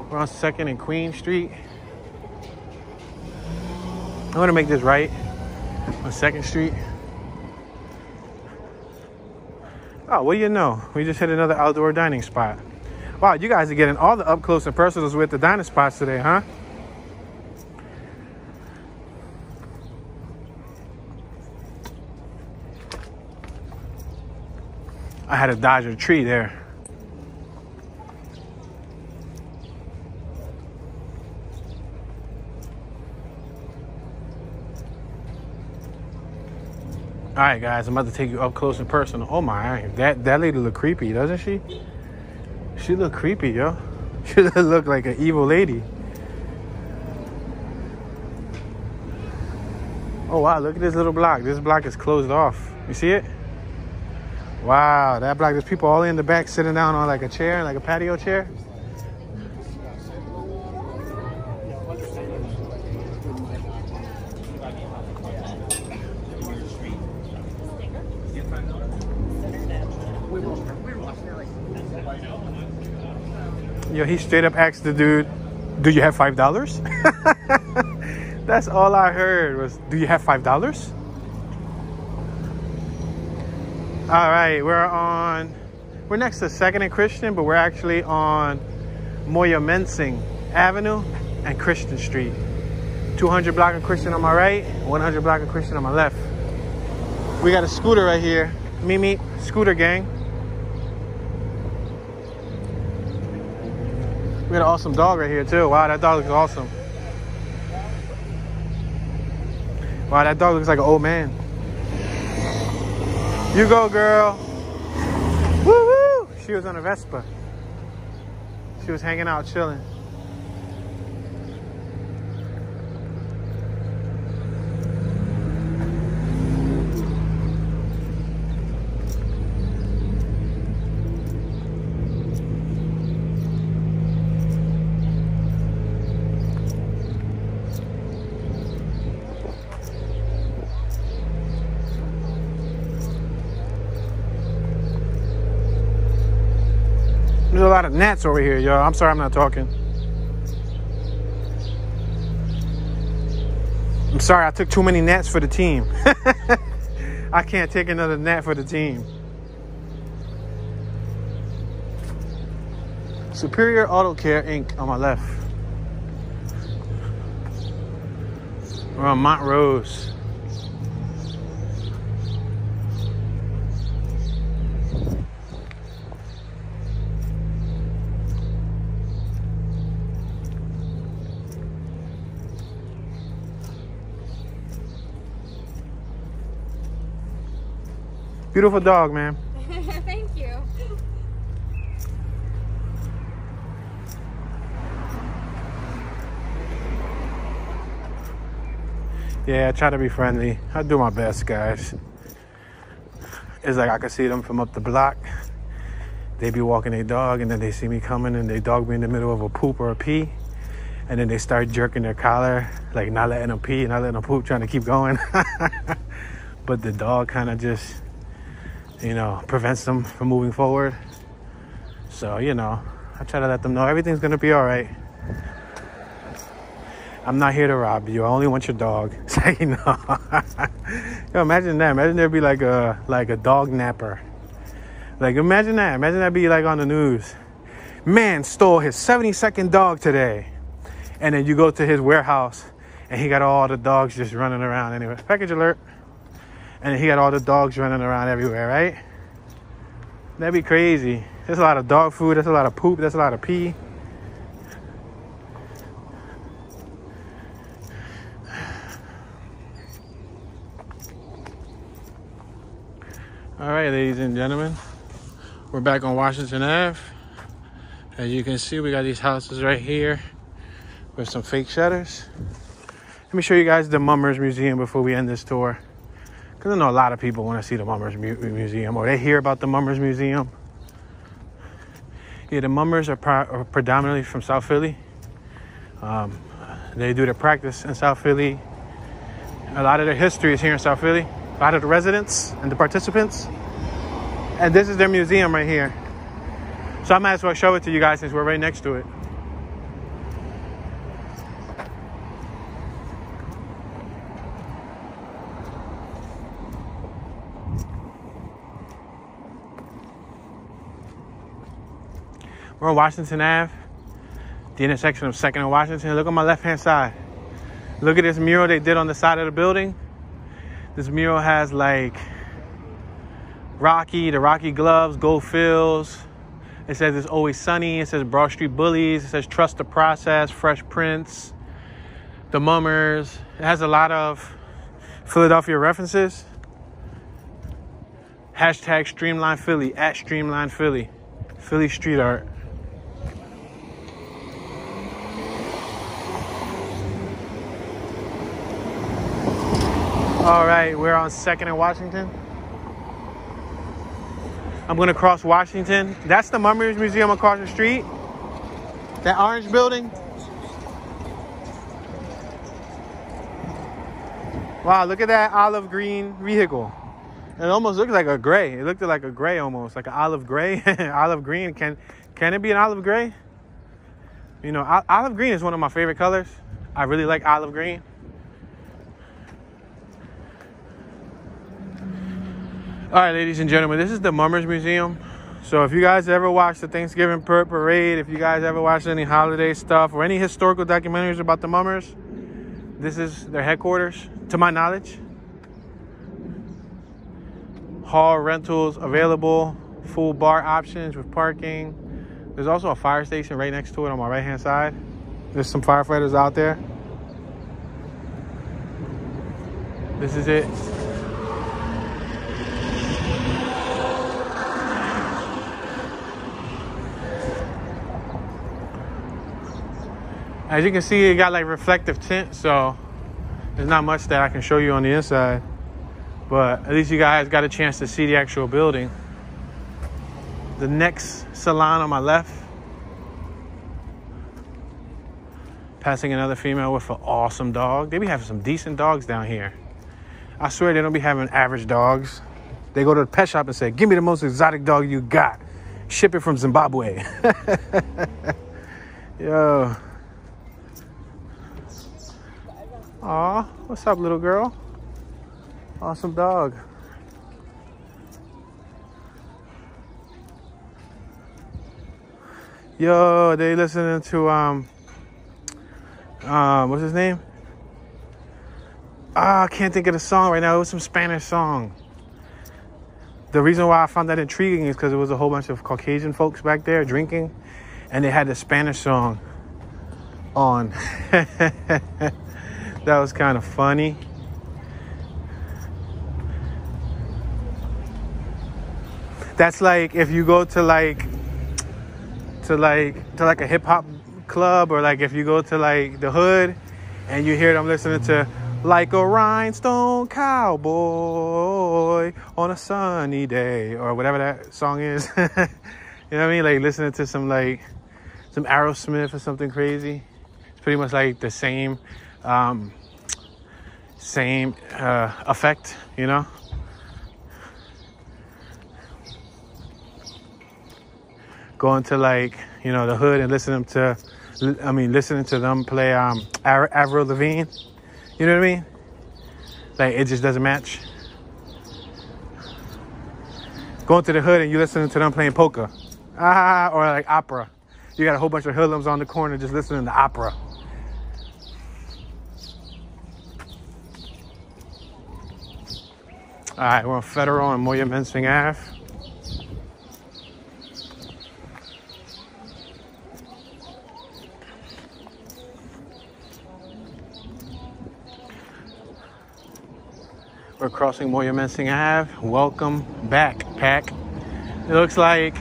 We're on 2nd and Queen Street. I'm gonna make this right on 2nd Street. Oh, what do you know? We just hit another outdoor dining spot. Wow, you guys are getting all the up close and personals with the dining spots today, huh? I had to dodge a tree there. All right, guys, I'm about to take you up close and personal. Oh my, that lady look creepy, doesn't she? She look creepy, yo. She look like an evil lady. Oh wow, look at this little block. This block is closed off. You see it? Wow, that block, there's people all in the back sitting down on like a chair, like a patio chair. Yo, he straight up asked the dude, do you have $5? That's all I heard was, do you have $5? All right, we're next to 2nd and Christian, but we're actually on Moyamensing Avenue and Christian Street. 200 block of Christian on my right, 100 block of Christian on my left. We got a scooter right here. Meet, scooter gang. We got an awesome dog right here too. Wow, that dog looks awesome. Wow, that dog looks like an old man. You go, girl. Woo-hoo! She was on a Vespa. She was hanging out, chilling. There's a lot of gnats over here, yo. I'm sorry I'm not talking. I'm sorry, I took too many gnats for the team. I can't take another gnat for the team. Superior Auto Care Inc. on my left. We're on Montrose. Beautiful dog, man. Thank you. Yeah, I try to be friendly. I do my best, guys. It's like I can see them from up the block. They be walking their dog, and then they see me coming, and they dog be in the middle of a poop or a pee. And then they start jerking their collar, like not letting them pee, not letting them poop, trying to keep going. But the dog kind of just, you know, prevents them from moving forward. So, you know, I try to let them know everything's going to be all right. I'm not here to rob you. I only want your dog. So, you know. Yo, imagine that. Imagine there'd be like a dog napper. Like, imagine that. Imagine that be like on the news. Man stole his 72nd dog today. And then you go to his warehouse and he got all the dogs just running around anyway. Package alert. And then he got all the dogs running around everywhere, right? That'd be crazy. There's a lot of dog food. There's a lot of poop. There's a lot of pee. All right, ladies and gentlemen. We're back on Washington Ave. As you can see, we got these houses right here with some fake shutters. Let me show you guys the Mummers Museum before we end this tour. Because I know a lot of people want to see the Mummers Museum, or they hear about the Mummers Museum. Yeah, the Mummers are predominantly from South Philly. They do their practice in South Philly. A lot of their history is here in South Philly. A lot of the residents and the participants. And this is their museum right here. So I might as well show it to you guys since we're right next to it. We're on Washington Ave, the intersection of 2nd and Washington. Look on my left-hand side. Look at this mural they did on the side of the building. This mural has like the Rocky gloves, gold fills. It says it's always sunny. It says Broad Street Bullies. It says trust the process, Fresh Prince, the Mummers. It has a lot of Philadelphia references. Hashtag Streamline Philly, at Streamline Philly. Philly street art. All right, we're on 2nd and Washington. I'm gonna cross Washington. That's the Mummers Museum across the street. That orange building. Wow, look at that olive green vehicle. It almost looks like a gray. It looked like a gray almost, like an olive gray. Olive green. Can it be an olive gray? You know, olive green is one of my favorite colors. I really like olive green. All right, ladies and gentlemen, this is the Mummers Museum. So if you guys ever watch the Thanksgiving parade, if you guys ever watch any holiday stuff or any historical documentaries about the Mummers, this is their headquarters, to my knowledge. Hall rentals available, full bar options with parking. There's also a fire station right next to it on my right-hand side. There's some firefighters out there. This is it. As you can see, it got like reflective tint, so there's not much that I can show you on the inside. But at least you guys got a chance to see the actual building. The next salon on my left. Passing another female with an awesome dog. They be having some decent dogs down here. I swear they don't be having average dogs. They go to the pet shop and say, give me the most exotic dog you got. Ship it from Zimbabwe. Yo. Aw, what's up, little girl? Awesome dog. Yo, they listening to what's his name? I can't think of the song right now. It was some Spanish song. The reason why I found that intriguing is because it was a whole bunch of Caucasian folks back there drinking, and they had the Spanish song on. That was kind of funny. That's like if you go to like a hip hop club, or like if you go to like the hood and you hear them listening to like a rhinestone cowboy on a sunny day, or whatever that song is. You know what I mean? Like listening to some Aerosmith or something crazy. It's pretty much like the same effect, you know? Going to like, you know, the hood and listening to them play Avril Lavigne. You know what I mean? Like, it just doesn't match. Going to the hood and you listening to them playing polka. Or like opera. You got a whole bunch of hoodlums on the corner just listening to opera. All right, we're on Federal and Moyamensing Ave. We're crossing Moyamensing Ave. Welcome back, Pack. It looks like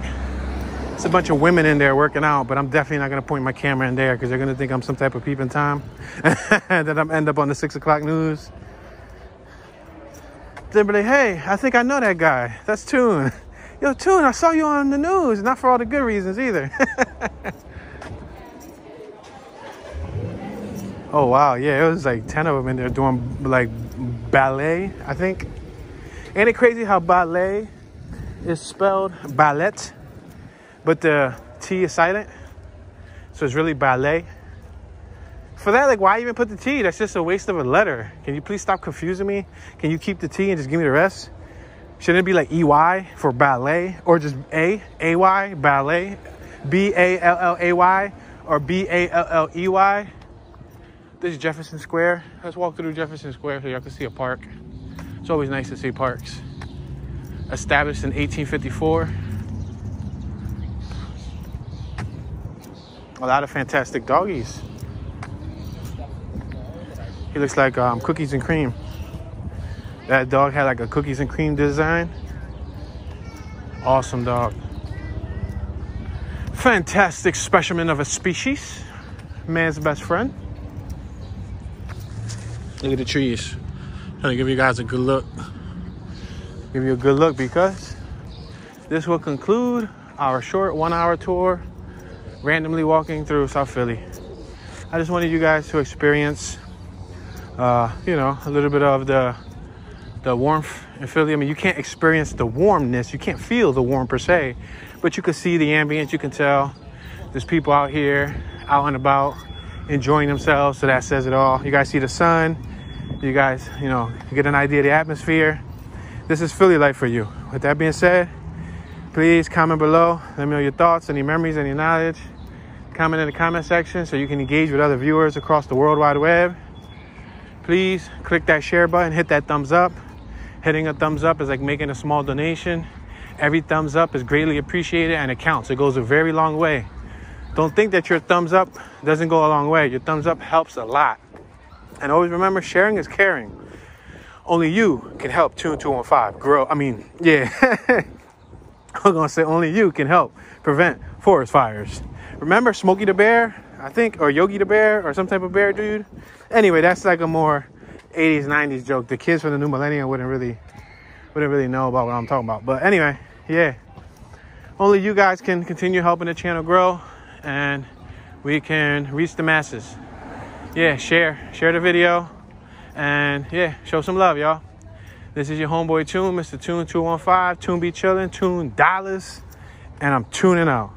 it's a bunch of women in there working out, but I'm definitely not going to point my camera in there because they're going to think I'm some type of peeping Tom. That I'm end up on the 6 o'clock news. They'll be like, hey, I think I know that guy. That's Toon. Yo, Toon, I saw you on the news. Not for all the good reasons either. Oh, wow. Yeah, it was like 10 of them in there doing like ballet, I think. Ain't it crazy how ballet is spelled ballet, but the T is silent? So it's really ballet. For that, like, why even put the T? That's just a waste of a letter. Can you please stop confusing me? Can you keep the T and just give me the rest? Shouldn't it be like EY for ballet? Or just A-Y, ballet? B-A-L-L-A-Y or B-A-L-L-E-Y? This is Jefferson Square. Let's walk through Jefferson Square so y'all can see a park. It's always nice to see parks. Established in 1854. A lot of fantastic doggies. He looks like cookies and cream. That dog had like a cookies and cream design. Awesome dog. Fantastic specimen of a species. Man's best friend. Look at the trees. Trying to give you guys a good look. Give you a good look because this will conclude our short 1 hour tour randomly walking through South Philly. I just wanted you guys to experience, you know, a little bit of the warmth in Philly. I mean, you can't experience the warmness. You can't feel the warmth per se, but you can see the ambience. You can tell there's people out here, out and about, enjoying themselves. So that says it all. You guys see the sun. You guys, you know, you get an idea of the atmosphere. This is Philly life for you. With that being said, please comment below. Let me know your thoughts, any memories, any knowledge. Comment in the comment section so you can engage with other viewers across the World Wide Web. Please click that share button, hit that thumbs up. Hitting a thumbs up is like making a small donation. Every thumbs up is greatly appreciated and it counts. It goes a very long way. Don't think that your thumbs up doesn't go a long way. Your thumbs up helps a lot. And always remember, sharing is caring. Only you can help Tune 215 grow. I mean, yeah. I'm going to say only you can help prevent forest fires. Remember Smokey the Bear, I think, or Yogi the Bear, or some type of bear dude? Anyway, that's like a more 80s, 90s joke. The kids from the new millennium wouldn't really know about what I'm talking about. But anyway, yeah. Only you guys can continue helping the channel grow, and we can reach the masses. Yeah, share the video, and yeah, show some love, y'all. This is your homeboy Tune, Mr. Tune 215. Tune be chillin', Tune dollars, and I'm tuning out.